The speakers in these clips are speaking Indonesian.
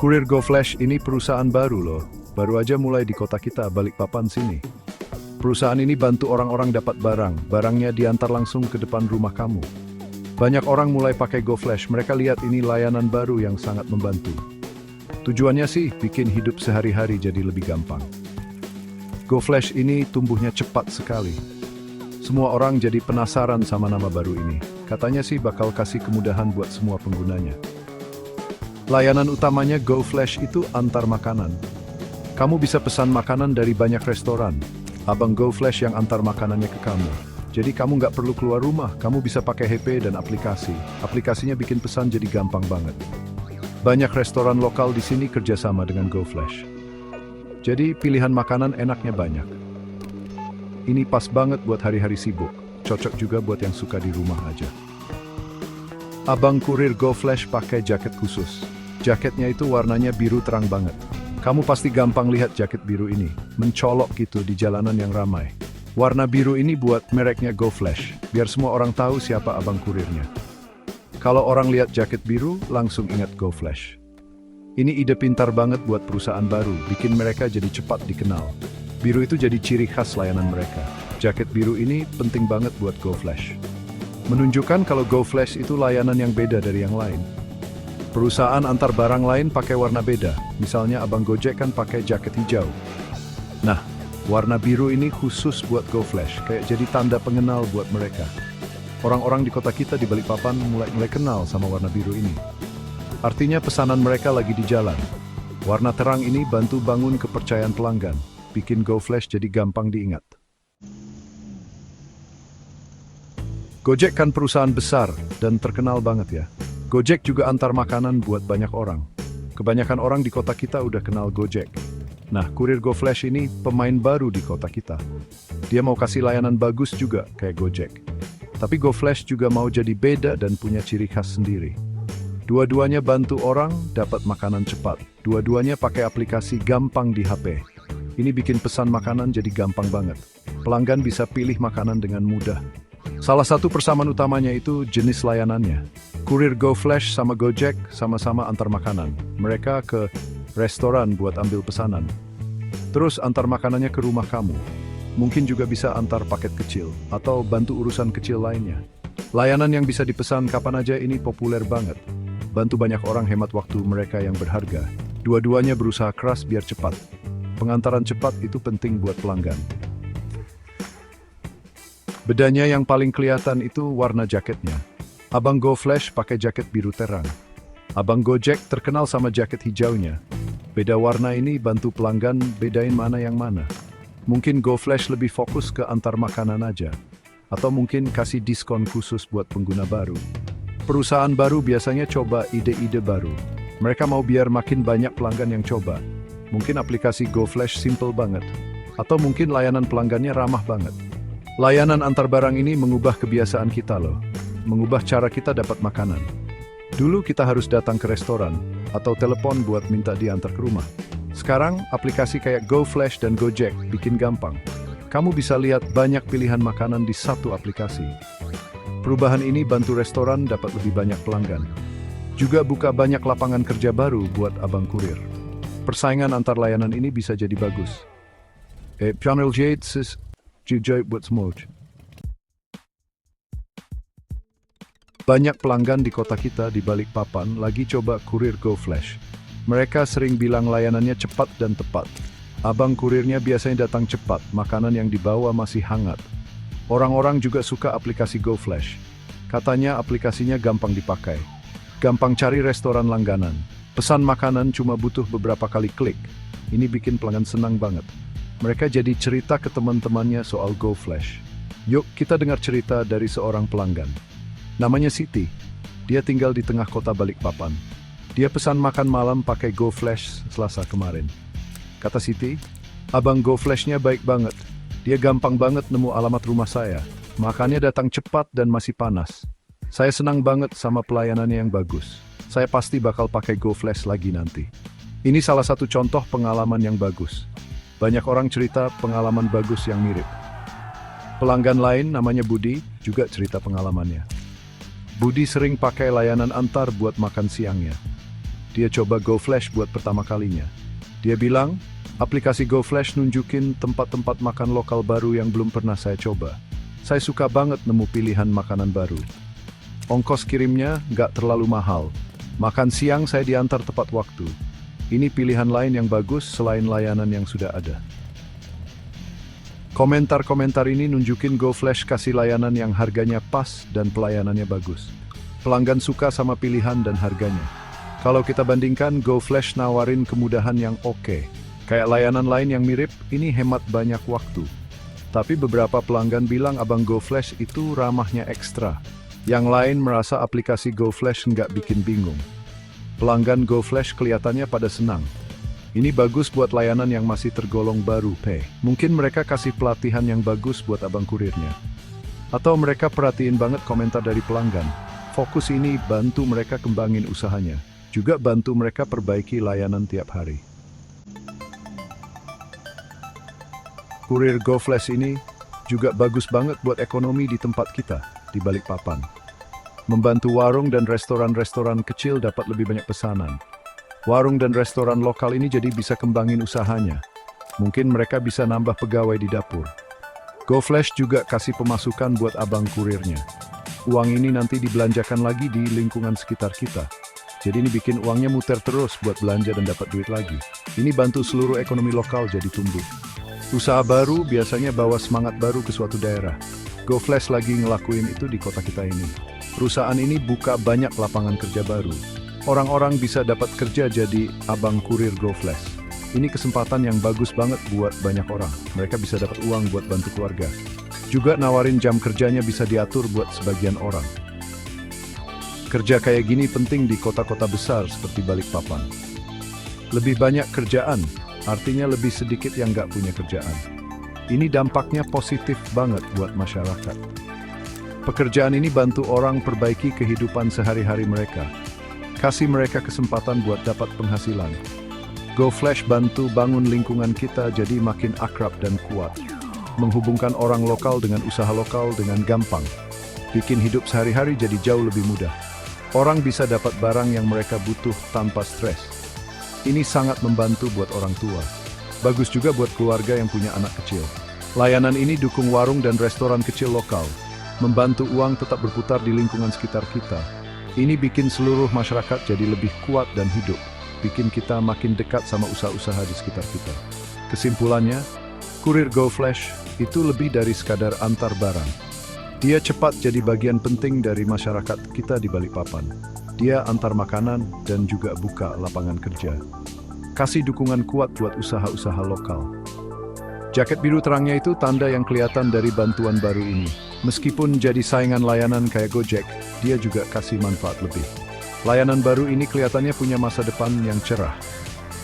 Kurir GoFlash ini perusahaan baru loh. Baru aja mulai di kota kita, Balikpapan sini. Perusahaan ini bantu orang-orang dapat barang. Barangnya diantar langsung ke depan rumah kamu. Banyak orang mulai pakai GoFlash. Mereka lihat ini layanan baru yang sangat membantu. Tujuannya sih bikin hidup sehari-hari jadi lebih gampang. GoFlash ini tumbuhnya cepat sekali. Semua orang jadi penasaran sama nama baru ini. Katanya sih bakal kasih kemudahan buat semua penggunanya. Layanan utamanya GoFlash itu antar makanan. Kamu bisa pesan makanan dari banyak restoran. Abang GoFlash yang antar makanannya ke kamu. Jadi kamu nggak perlu keluar rumah, kamu bisa pakai HP dan aplikasi. Aplikasinya bikin pesan jadi gampang banget. Banyak restoran lokal di sini kerjasama dengan GoFlash. Jadi pilihan makanan enaknya banyak. Ini pas banget buat hari-hari sibuk. Cocok juga buat yang suka di rumah aja. Abang kurir GoFlash pakai jaket khusus. Jaketnya itu warnanya biru terang banget. Kamu pasti gampang lihat jaket biru ini, mencolok gitu di jalanan yang ramai. Warna biru ini buat mereknya GoFlash, biar semua orang tahu siapa abang kurirnya. Kalau orang lihat jaket biru, langsung ingat GoFlash. Ini ide pintar banget buat perusahaan baru, bikin mereka jadi cepat dikenal. Biru itu jadi ciri khas layanan mereka. Jaket biru ini penting banget buat GoFlash. Menunjukkan kalau GoFlash itu layanan yang beda dari yang lain. Perusahaan antar barang lain pakai warna beda, misalnya abang Gojek kan pakai jaket hijau. Nah, warna biru ini khusus buat GoFlash, kayak jadi tanda pengenal buat mereka. Orang-orang di kota kita di Balikpapan mulai kenal sama warna biru ini. Artinya pesanan mereka lagi di jalan. Warna terang ini bantu bangun kepercayaan pelanggan, bikin GoFlash jadi gampang diingat. Gojek kan perusahaan besar dan terkenal banget ya. Gojek juga antar makanan buat banyak orang. Kebanyakan orang di kota kita udah kenal Gojek. Nah, kurir GoFlash ini pemain baru di kota kita. Dia mau kasih layanan bagus juga kayak Gojek. Tapi GoFlash juga mau jadi beda dan punya ciri khas sendiri. Dua-duanya bantu orang dapat makanan cepat. Dua-duanya pakai aplikasi gampang di HP. Ini bikin pesan makanan jadi gampang banget. Pelanggan bisa pilih makanan dengan mudah. Salah satu persamaan utamanya itu jenis layanannya. Kurir GoFlash sama Gojek sama-sama antar makanan. Mereka ke restoran buat ambil pesanan. Terus antar makanannya ke rumah kamu. Mungkin juga bisa antar paket kecil atau bantu urusan kecil lainnya. Layanan yang bisa dipesan kapan aja ini populer banget. Bantu banyak orang hemat waktu mereka yang berharga. Dua-duanya berusaha keras biar cepat. Pengantaran cepat itu penting buat pelanggan. Bedanya yang paling kelihatan itu warna jaketnya. Abang GoFlash pakai jaket biru terang. Abang Gojek terkenal sama jaket hijaunya. Beda warna ini bantu pelanggan bedain mana yang mana. Mungkin GoFlash lebih fokus ke antar makanan aja. Atau mungkin kasih diskon khusus buat pengguna baru. Perusahaan baru biasanya coba ide-ide baru. Mereka mau biar makin banyak pelanggan yang coba. Mungkin aplikasi GoFlash simple banget. Atau mungkin layanan pelanggannya ramah banget. Layanan antar barang ini mengubah kebiasaan kita loh. Mengubah cara kita dapat makanan. Dulu kita harus datang ke restoran atau telepon buat minta diantar ke rumah. Sekarang aplikasi kayak GoFlash dan Gojek bikin gampang. Kamu bisa lihat banyak pilihan makanan di satu aplikasi. Perubahan ini bantu restoran dapat lebih banyak pelanggan. Juga buka banyak lapangan kerja baru buat abang kurir. Persaingan antar layanan ini bisa jadi bagus. Channel Jades buat semua. Banyak pelanggan di kota kita di Balikpapan lagi coba kurir GoFlash. Mereka sering bilang layanannya cepat dan tepat. Abang kurirnya biasanya datang cepat, makanan yang dibawa masih hangat. Orang-orang juga suka aplikasi GoFlash. Katanya aplikasinya gampang dipakai. Gampang cari restoran langganan. Pesan makanan cuma butuh beberapa kali klik. Ini bikin pelanggan senang banget. Mereka jadi cerita ke teman-temannya soal GoFlash. Yuk kita dengar cerita dari seorang pelanggan. Namanya Siti. Dia tinggal di tengah kota Balikpapan. Dia pesan makan malam pakai GoFlash Selasa kemarin. Kata Siti, abang GoFlash-nya baik banget. Dia gampang banget nemu alamat rumah saya. Makannya datang cepat dan masih panas. Saya senang banget sama pelayanannya yang bagus. Saya pasti bakal pakai GoFlash lagi nanti. Ini salah satu contoh pengalaman yang bagus. Banyak orang cerita pengalaman bagus yang mirip. Pelanggan lain namanya Budi juga cerita pengalamannya. Budi sering pakai layanan antar buat makan siangnya. Dia coba GoFlash buat pertama kalinya. Dia bilang, aplikasi GoFlash nunjukin tempat-tempat makan lokal baru yang belum pernah saya coba. Saya suka banget nemu pilihan makanan baru. Ongkos kirimnya nggak terlalu mahal. Makan siang saya diantar tepat waktu. Ini pilihan lain yang bagus selain layanan yang sudah ada. Komentar-komentar ini nunjukin GoFlash kasih layanan yang harganya pas dan pelayanannya bagus. Pelanggan suka sama pilihan dan harganya. Kalau kita bandingkan, GoFlash nawarin kemudahan yang oke. Kayak layanan lain yang mirip, ini hemat banyak waktu. Tapi beberapa pelanggan bilang abang GoFlash itu ramahnya ekstra. Yang lain merasa aplikasi GoFlash nggak bikin bingung. Pelanggan GoFlash kelihatannya pada senang. Ini bagus buat layanan yang masih tergolong baru, P. Mungkin mereka kasih pelatihan yang bagus buat abang kurirnya. Atau mereka perhatiin banget komentar dari pelanggan. Fokus ini bantu mereka kembangin usahanya. Juga bantu mereka perbaiki layanan tiap hari. Kurir GoFlash ini juga bagus banget buat ekonomi di tempat kita, di Balikpapan. Membantu warung dan restoran-restoran kecil dapat lebih banyak pesanan. Warung dan restoran lokal ini jadi bisa kembangin usahanya. Mungkin mereka bisa nambah pegawai di dapur. GoFlash juga kasih pemasukan buat abang kurirnya. Uang ini nanti dibelanjakan lagi di lingkungan sekitar kita. Jadi ini bikin uangnya muter terus buat belanja dan dapat duit lagi. Ini bantu seluruh ekonomi lokal jadi tumbuh. Usaha baru biasanya bawa semangat baru ke suatu daerah. GoFlash lagi ngelakuin itu di kota kita ini. Perusahaan ini buka banyak lapangan kerja baru. Orang-orang bisa dapat kerja jadi abang kurir GoFlash. Ini kesempatan yang bagus banget buat banyak orang. Mereka bisa dapat uang buat bantu keluarga. Juga nawarin jam kerjanya bisa diatur buat sebagian orang. Kerja kayak gini penting di kota-kota besar seperti Balikpapan. Lebih banyak kerjaan, artinya lebih sedikit yang nggak punya kerjaan. Ini dampaknya positif banget buat masyarakat. Pekerjaan ini bantu orang perbaiki kehidupan sehari-hari mereka. Kasih mereka kesempatan buat dapat penghasilan. GoFlash bantu bangun lingkungan kita jadi makin akrab dan kuat. Menghubungkan orang lokal dengan usaha lokal dengan gampang. Bikin hidup sehari-hari jadi jauh lebih mudah. Orang bisa dapat barang yang mereka butuh tanpa stres. Ini sangat membantu buat orang tua. Bagus juga buat keluarga yang punya anak kecil. Layanan ini dukung warung dan restoran kecil lokal. Membantu uang tetap berputar di lingkungan sekitar kita. Ini bikin seluruh masyarakat jadi lebih kuat dan hidup. Bikin kita makin dekat sama usaha-usaha di sekitar kita. Kesimpulannya, kurir GoFlash itu lebih dari sekadar antar barang. Dia cepat jadi bagian penting dari masyarakat kita di Balikpapan. Dia antar makanan dan juga buka lapangan kerja. Kasih dukungan kuat buat usaha-usaha lokal. Jaket biru terangnya itu tanda yang kelihatan dari bantuan baru ini. Meskipun jadi saingan layanan kayak Gojek, dia juga kasih manfaat lebih. Layanan baru ini kelihatannya punya masa depan yang cerah.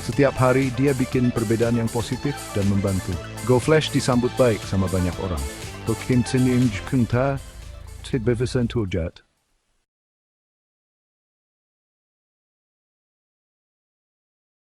Setiap hari dia bikin perbedaan yang positif dan membantu. GoFlash disambut baik sama banyak orang. Continue kunta, tid bevisenturjat.